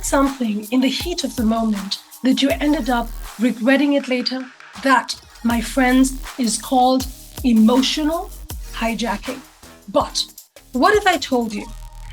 something in the heat of the moment that you ended up regretting it later? That, my friends, is called emotional hijacking. But what if I told you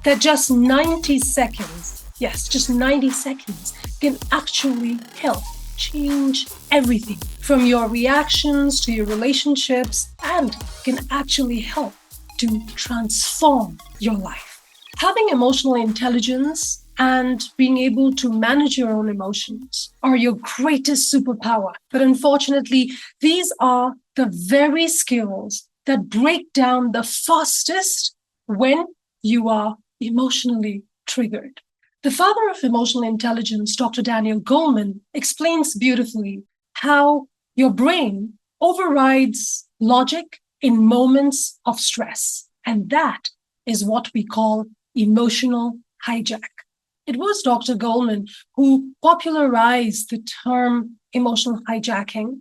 that just 90 seconds, yes, just 90 seconds, can actually help change everything from your reactions to your relationships and can actually help to transform your life? Having emotional intelligence and being able to manage your own emotions are your greatest superpower. But unfortunately, these are the very skills that break down the fastest when you are emotionally triggered. The father of emotional intelligence, Dr. Daniel Goleman, explains beautifully how your brain overrides logic in moments of stress. And that is what we call emotional hijack. It was Dr. Goleman who popularized the term emotional hijacking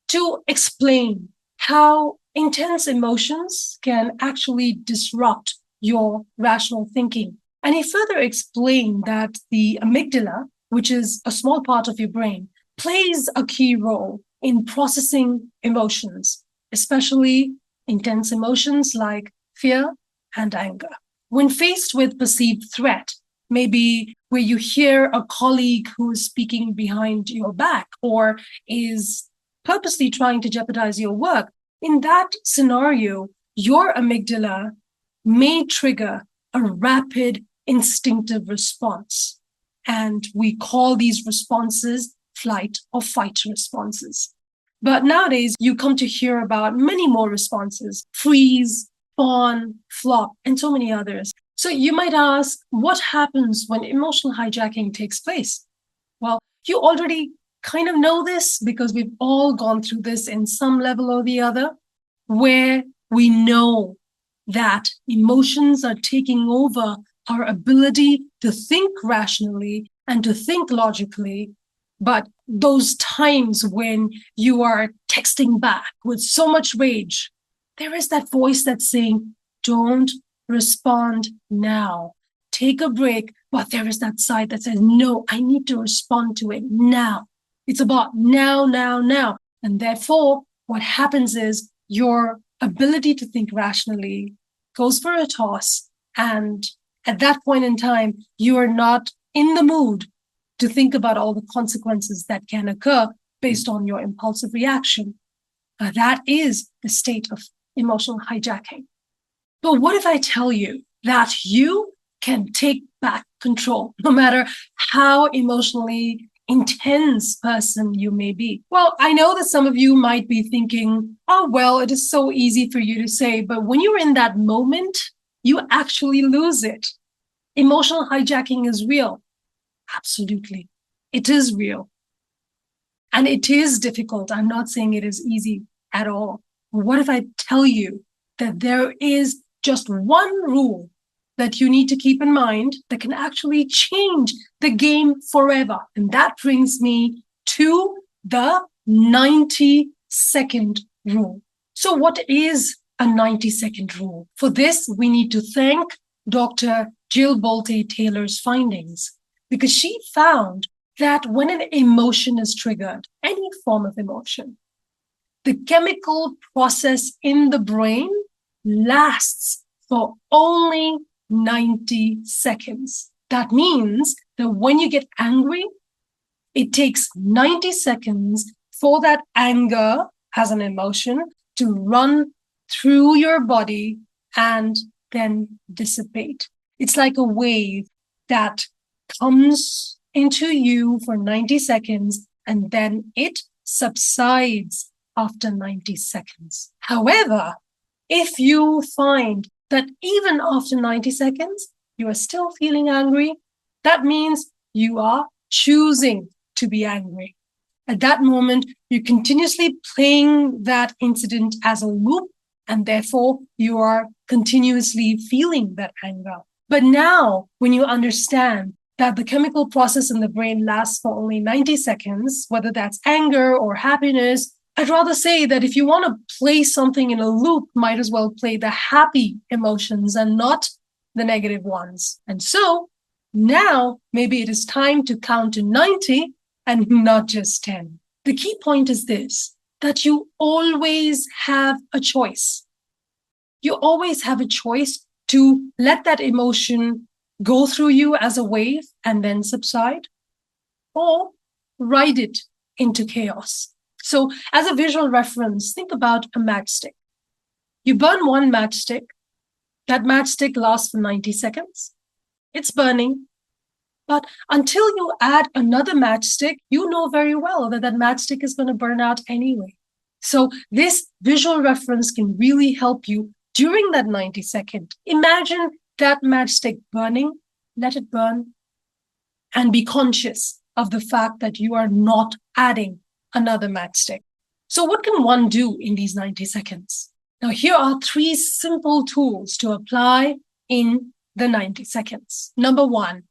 to explain how intense emotions can actually disrupt your rational thinking. And he further explained that the amygdala, which is a small part of your brain, plays a key role in processing emotions, especially intense emotions like fear and anger. When faced with perceived threat, maybe where you hear a colleague who is speaking behind your back or is purposely trying to jeopardize your work, in that scenario, your amygdala may trigger a rapid instinctive response. And we call these responses flight or fight responses. But nowadays, you come to hear about many more responses: freeze, fawn, flop, and so many others. So you might ask, what happens when emotional hijacking takes place? Well, you already kind of know this because we've all gone through this in some level or the other, where we know that emotions are taking over our ability to think rationally and to think logically. But those times when you are texting back with so much rage, there is that voice that's saying, don't respond now. Take a break. But there is that side that says, no, I need to respond to it now. It's about now, now, now. And therefore, what happens is your ability to think rationally goes for a toss. And at that point in time, you are not in the mood to think about all the consequences that can occur based on your impulsive reaction. That is the state of emotional hijacking. But what if I tell you that you can take back control, no matter how emotionally intense person you may be? Well, I know that some of you might be thinking, oh, well, it is so easy for you to say, but when you're in that moment, you actually lose it. Emotional hijacking is real. Absolutely. It is real. And it is difficult. I'm not saying it is easy at all. But what if I tell you that there is just one rule that you need to keep in mind that can actually change the game forever? And that brings me to the 90-second rule. So what is a 90-second rule? For this, we need to thank Dr. Jill Bolte Taylor's findings, because she found that when an emotion is triggered, any form of emotion, the chemical process in the brain lasts for only 90 seconds. That means that when you get angry, it takes 90 seconds for that anger as an emotion to run through your body and then dissipate. It's like a wave that comes into you for 90 seconds and then it subsides after 90 seconds. However, if you find that even after 90 seconds, you are still feeling angry, that means you are choosing to be angry. At that moment, you're continuously playing that incident as a loop, and therefore you are continuously feeling that anger. But now, when you understand that the chemical process in the brain lasts for only 90 seconds, whether that's anger or happiness, I'd rather say that if you want to play something in a loop, might as well play the happy emotions and not the negative ones. And so Now, maybe it is time to count to 90 and not just 10. The key point is this, that you always have a choice. You always have a choice to let that emotion go through you as a wave and then subside, or ride it into chaos. So, as a visual reference, think about a matchstick. You burn one matchstick, that matchstick lasts for 90 seconds. It's burning. But until you add another matchstick, you know very well that that matchstick is going to burn out anyway. So this visual reference can really help you during that 90 second. Imagine that matchstick burning, let it burn, and be conscious of the fact that you are not adding another matchstick. So what can one do in these 90 seconds? Now, here are 3 simple tools to apply in the 90 seconds. Number 1,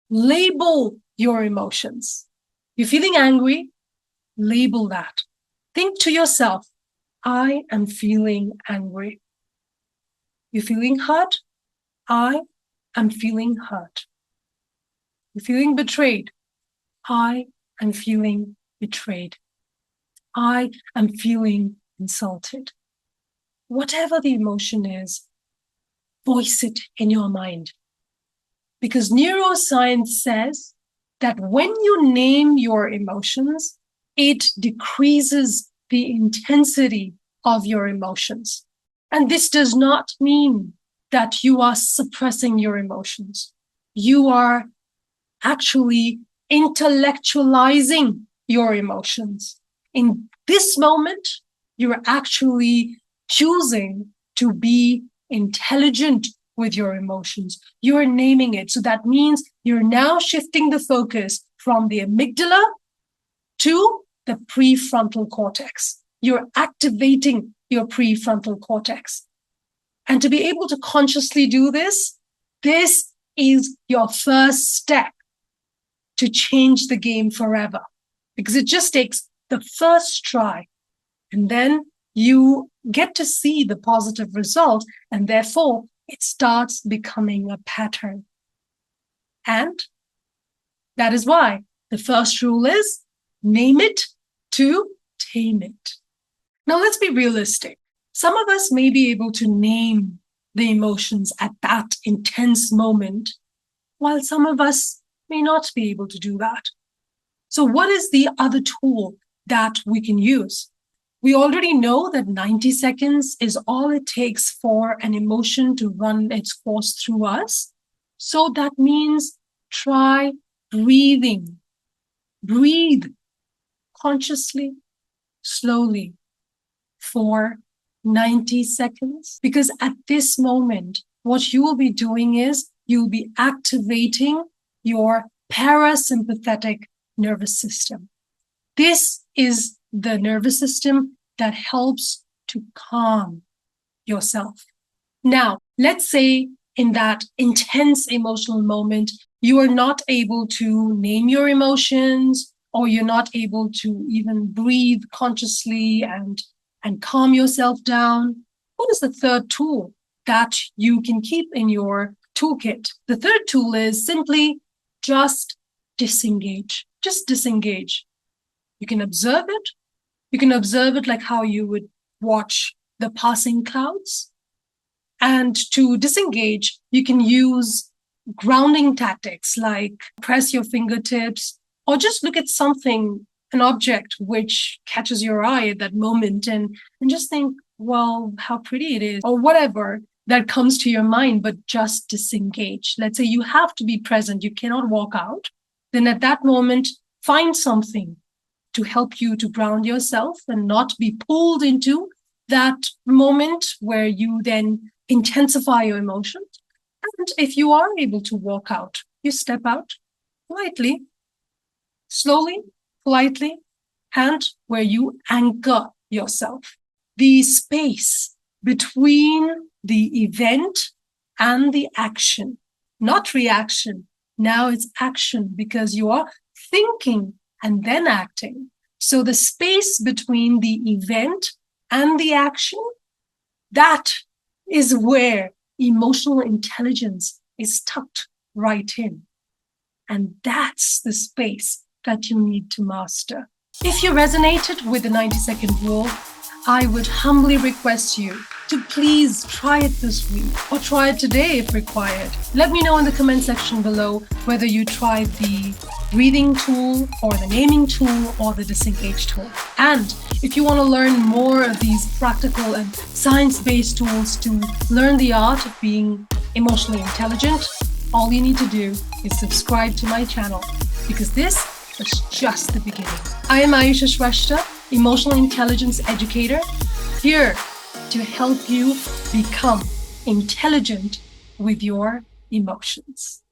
label your emotions. You're feeling angry, label that. Think to yourself, I am feeling angry. You're feeling hurt? I am feeling hurt. You're feeling betrayed? I am feeling betrayed. I am feeling insulted. Whatever the emotion is, voice it in your mind. Because neuroscience says that when you name your emotions, it decreases the intensity of your emotions. And this does not mean that you are suppressing your emotions. You are actually intellectualizing your emotions. In this moment, you're actually choosing to be intelligent with your emotions. You're naming it. So that means you're now shifting the focus from the amygdala to the prefrontal cortex. You're activating your prefrontal cortex. And to be able to consciously do this, this is your first step to change the game forever, because it just takes the first try. And then you get to see the positive result, and therefore it starts becoming a pattern. And that is why the first rule is name it to tame it. Now, let's be realistic. Some of us may be able to name the emotions at that intense moment, while some of us may not be able to do that. So what is the other tool that we can use? We already know that 90 seconds is all it takes for an emotion to run its course through us. So that means try breathing. Breathe consciously, slowly for 90 seconds. Because at this moment, what you will be doing is you'll be activating your parasympathetic nervous system. This is the nervous system that helps to calm yourself. Now, let's say in that intense emotional moment, you are not able to name your emotions, or you're not able to even breathe consciously and calm yourself down. What is the third tool that you can keep in your toolkit? The third tool is simply just disengage. Just disengage. You can observe it. You can observe it like how you would watch the passing clouds. And to disengage, you can use grounding tactics like press your fingertips, or just look at something, an object which catches your eye at that moment, and just think, well, how pretty it is, or whatever that comes to your mind, but just disengage. Let's say you have to be present, you cannot walk out. Then at that moment, find something to help you to ground yourself and not be pulled into that moment where you then intensify your emotions. And if you are able to walk out, you step out politely, slowly, politely, and where you anchor yourself. The space between the event and the action, not reaction. Now it's action because you are thinking and then acting. So the space between the event and the action, that is where emotional intelligence is tucked right in. And that's the space that you need to master. If you resonated with the 90-second rule, I would humbly request you to please try it this week or try it today if required. Let me know in the comment section below whether you tried the breathing tool or the naming tool or the disengage tool. And if you want to learn more of these practical and science-based tools to learn the art of being emotionally intelligent, all you need to do is subscribe to my channel, because this is just the beginning. I am Ayesha Shrestha, emotional intelligence educator, here to help you become intelligent with your emotions.